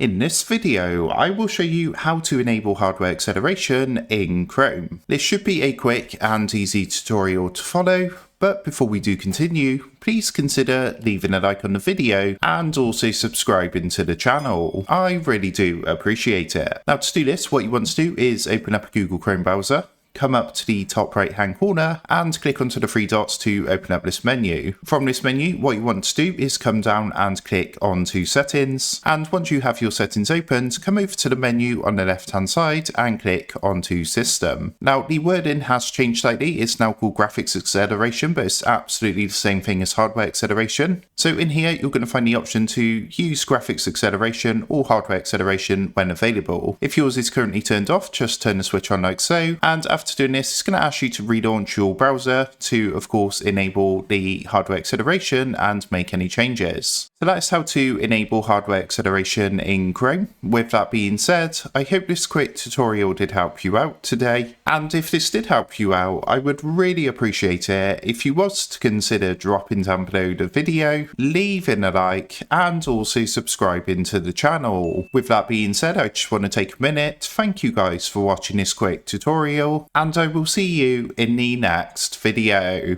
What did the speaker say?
In this video, I will show you how to enable hardware acceleration in Chrome. This should be a quick and easy tutorial to follow, but before we do continue, please consider leaving a like on the video and also subscribing to the channel. I really do appreciate it. Now to do this, what you want to do is open up a Google Chrome browser. Come up to the top right hand corner and click onto the three dots to open up this menu. From this menu, what you want to do is come down and click onto settings. And once you have your settings opened, come over to the menu on the left hand side and click onto system. Now the wording has changed slightly. It's now called graphics acceleration, but it's absolutely the same thing as hardware acceleration. So in here, you're going to find the option to use graphics acceleration or hardware acceleration when available. If yours is currently turned off, just turn the switch on like so. And after doing this, it's going to ask you to relaunch your browser to, of course, enable the hardware acceleration and make any changes. So that's how to enable hardware acceleration in Chrome. With that being said, I hope this quick tutorial did help you out today. And if this did help you out, I would really appreciate it if you was to consider dropping down below the video, leaving a like, and also subscribing to the channel. With that being said, I just want to take a minute. Thank you guys for watching this quick tutorial, and I will see you in the next video.